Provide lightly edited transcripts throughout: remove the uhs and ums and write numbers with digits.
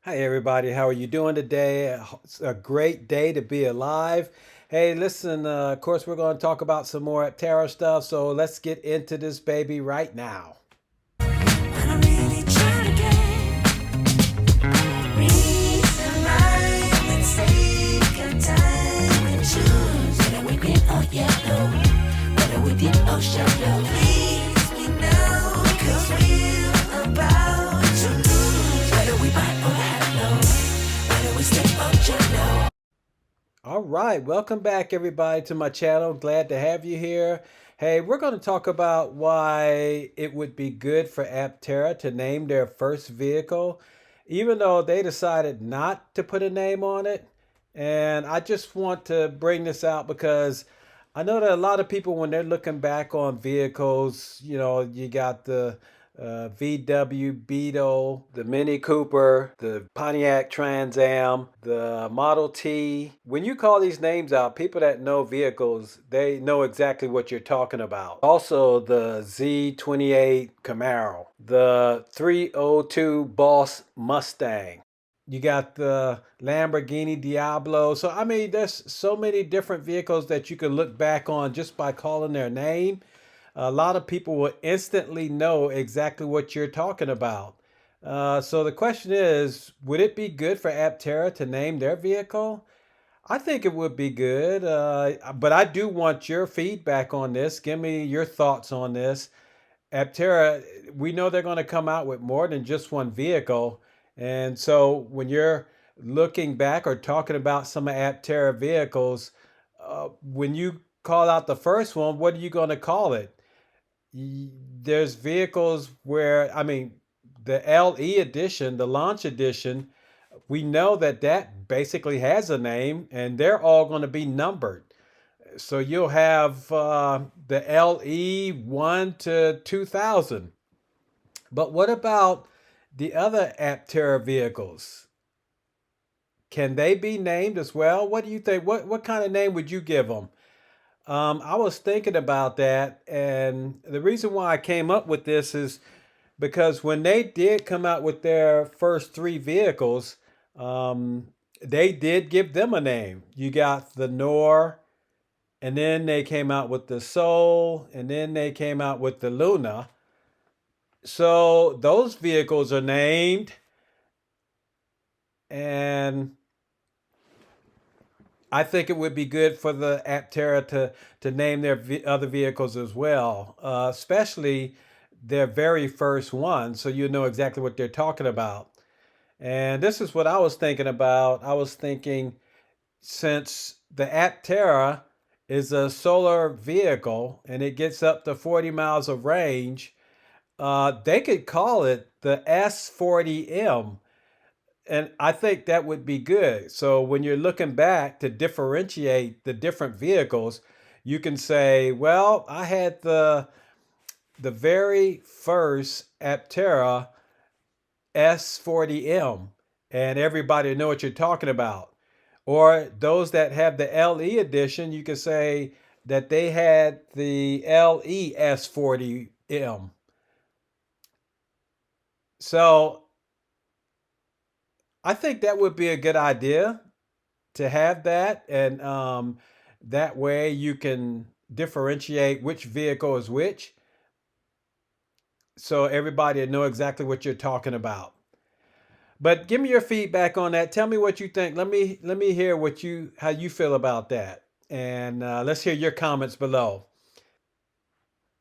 Hi, everybody. How are you doing today? It's a great day to be alive. Hey, listen, of course, we're going to talk about some more Aptera stuff, so let's get into this baby right now. I'm really trying to get reason right. Let's take our time and choose whether we green or yellow, whether we deep or shallow. Please me now, 'cause we're about to lose. Whether we buy or hello, whether we stay or jello. All right, welcome back, everybody, to my channel. Glad to have you here. Hey, we're going to talk about why it would be good for Aptera to name their first vehicle, even though they decided not to put a name on it. And I just want to bring this out because I know that a lot of people, when they're looking back on vehicles, you got the VW Beetle, the Mini Cooper, the Pontiac Trans Am, the Model T. When you call these names out, people that know vehicles, they know exactly what you're talking about. Also, the Z28 Camaro, the 302 Boss Mustang. You got the Lamborghini Diablo. So, I mean, there's so many different vehicles that you can look back on just by calling their name. A lot of people will instantly know exactly what you're talking about. So the question is, would it be good for Aptera to name their vehicle? I think it would be good, but I do want your feedback on this. Give me your thoughts on this. Aptera, we know they're going to come out with more than just one vehicle. And so when you're looking back or talking about some of Aptera vehicles, when you call out the first one, what are you going to call it? There's vehicles where, I mean, the LE edition, the launch edition, we know that that basically has a name and they're all going to be numbered. So you'll have the LE 1 to 2000. But what about the other Aptera vehicles? Can they be named as well? What do you think? What kind of name would you give them? I was thinking about that, and the reason why I came up with this is because when they did come out with their first three vehicles, they did give them a name. You got the Nor, and then they came out with the Soul, and then they came out with the Luna. So those vehicles are named, and I think it would be good for the Aptera to name their other vehicles as well, especially their very first one, so you know exactly what they're talking about. And this is what I was thinking about. I was thinking since the Aptera is a solar vehicle and it gets up to 40 miles of range, they could call it the S40M. And I think that would be good. So when you're looking back to differentiate the different vehicles, you can say, well, I had the very first Aptera S40M, and everybody know what you're talking about. Or those that have the LE edition, you can say that they had the LE S40M. So I think that would be a good idea to have that, and that way you can differentiate which vehicle is which, so everybody will know exactly what you're talking about. But give me your feedback on that. Tell me what you think. Let me hear what you how you feel about that, and let's hear your comments below.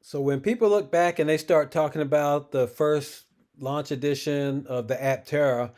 So when people look back and they start talking about the first launch edition of the Aptera,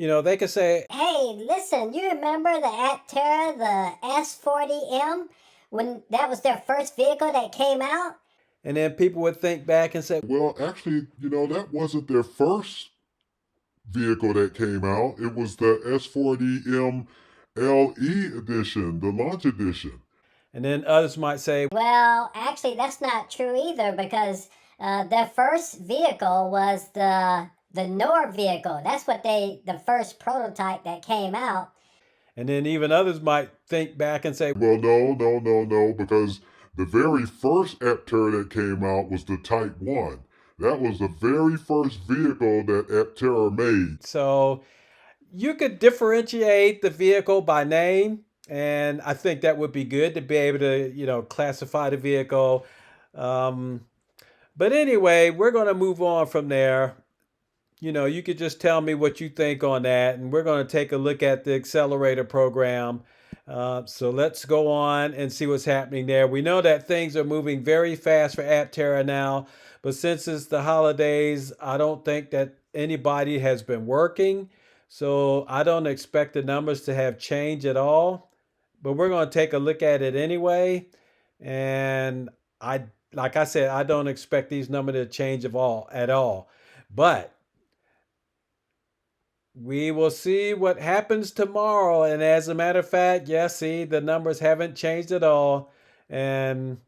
they can say, Hey, listen, you remember the Aptera, the S40M, when that was their first vehicle that came out? and then people would think back and say, Well, actually, that wasn't their first vehicle that came out. It was the S40M LE edition, the launch edition. and then others might say, Well, actually, that's not true either because their first vehicle was the Nor vehicle. That's what the first prototype that came out. and then even others might think back and say, Well, no, no, no, no, because the very first Aptera that came out was the Type 1. That was the very first vehicle that Aptera made. so You could differentiate the vehicle by name, and I think that would be good to be able to, classify the vehicle. Um, but anyway, we're going to move on from there. You could just tell me what you think on that, and we're going to take a look at the accelerator program. So let's go on and see what's happening there. We know that things are moving very fast for Aptera now, but since it's the holidays, I don't think that anybody has been working. So I don't expect the numbers to have changed at all, but we're going to take a look at it anyway. And like I said, I don't expect these numbers to change at all. But we will see what happens tomorrow. And as a matter of fact, yes, see, the numbers haven't changed at all. And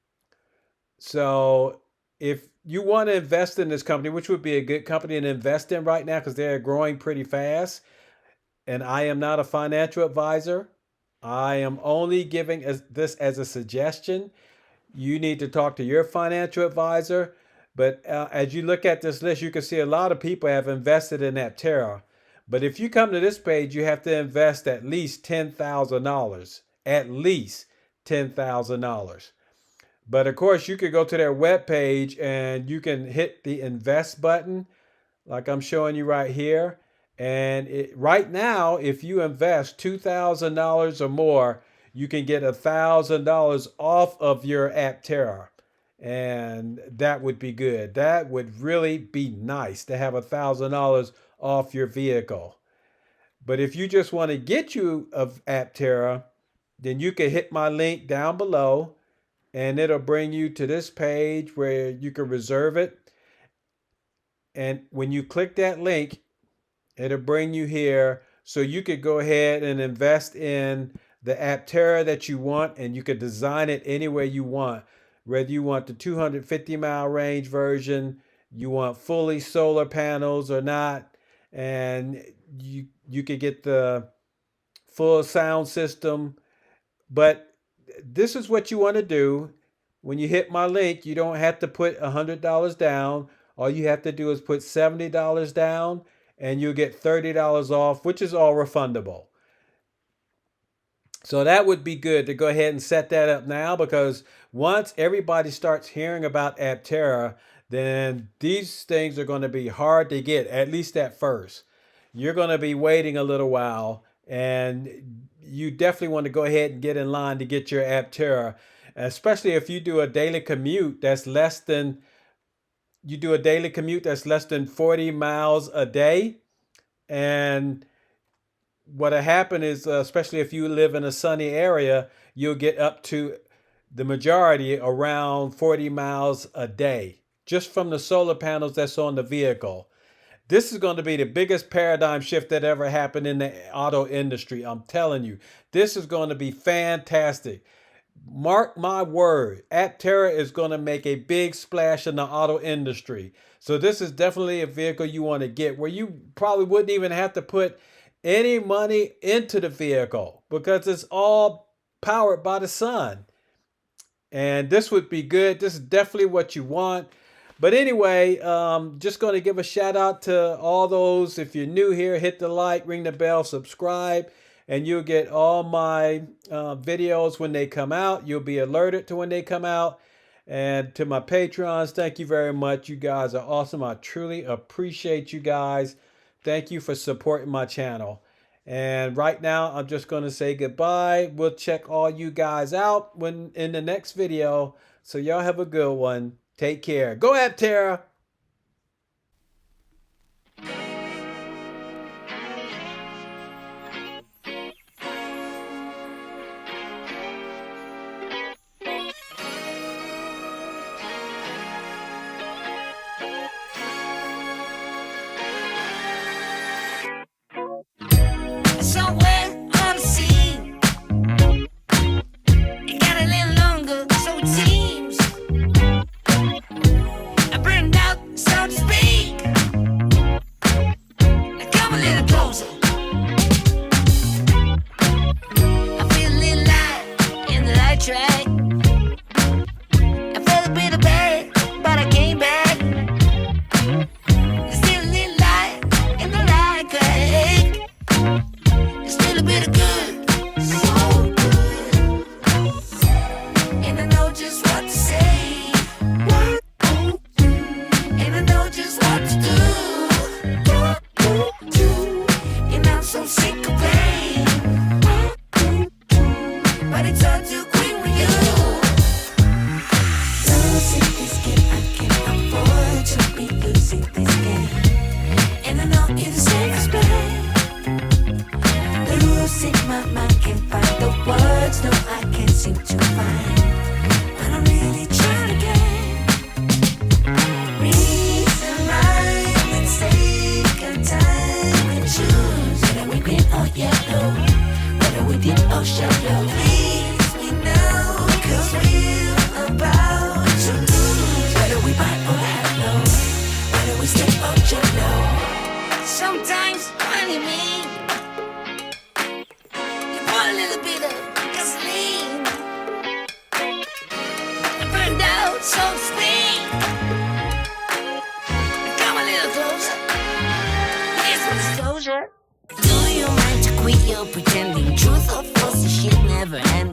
so if you want to invest in this company, which would be a good company to invest in right now because they're growing pretty fast, and I am not a financial advisor, I am only giving this as a suggestion. You need to talk to your financial advisor. But as you look at this list, you can see a lot of people have invested in Aptera. But if you come to this page, you have to invest at least $10,000. At least $10,000. But of course, you could go to their webpage and you can hit the invest button, like I'm showing you right here. And right now, if you invest $2,000 or more, you can get $1,000 off of your Aptera. And that would be good. That would really be nice to have $1,000 off your vehicle. But if you just want to get you of Aptera, then you can hit my link down below and it'll bring you to this page where you can reserve it. And when you click that link, it'll bring you here so you could go ahead and invest in the Aptera that you want, and you could design it any way you want. Whether you want the 250-mile range version, you want fully solar panels or not, and you could get the full sound system. But this is what you want to do. When you hit my link, you don't have to put $100 down. All you have to do is put $70 down, and you'll get $30 off, which is all refundable. So that would be good to go ahead and set that up now, because once everybody starts hearing about Aptera, then these things are going to be hard to get, at least at first. You're going to be waiting a little while, and you definitely want to go ahead and get in line to get your Aptera, especially if you do a daily commute that's less than 40 miles a day. And what'll happen is, especially if you live in a sunny area, you'll get up to the majority around 40 miles a day just from the solar panels that's on the vehicle. This is going to be the biggest paradigm shift that ever happened in the auto industry. I'm telling you, this is going to be fantastic. Mark my word, Aptera is going to make a big splash in the auto industry. So this is definitely a vehicle you want to get, where you probably wouldn't even have to put any money into the vehicle because it's all powered by the sun. And this would be good. This is definitely what you want. But anyway, just going to give a shout out to all those. If you're new here, hit the like, ring the bell, subscribe, and you'll get all my videos when they come out. You'll be alerted to when they come out. And to my Patrons, thank you very much. You guys are awesome. I truly appreciate you guys. Thank you for supporting my channel. And right now, I'm just going to say goodbye. We'll check all you guys out in the next video. So y'all have a good one. Take care. Go Aptera! Somewhere on the sea, it got a little longer, so it seems. I burned out, so to speak. Now come a little closer. I feel a little light in the light track. I felt a bit of bad, but I came back. There's still a little light in the light crack. or shallow. Please me now, cause we're about to lose. Whether we buy or hello, whether we stay or jello. Sometimes, funny me, you put a little bit of gasoline, it burned out, so to speak. Come a little closer, here's some disclosure. Do you mind to quit your pretending? Truth or false, the shit never ending.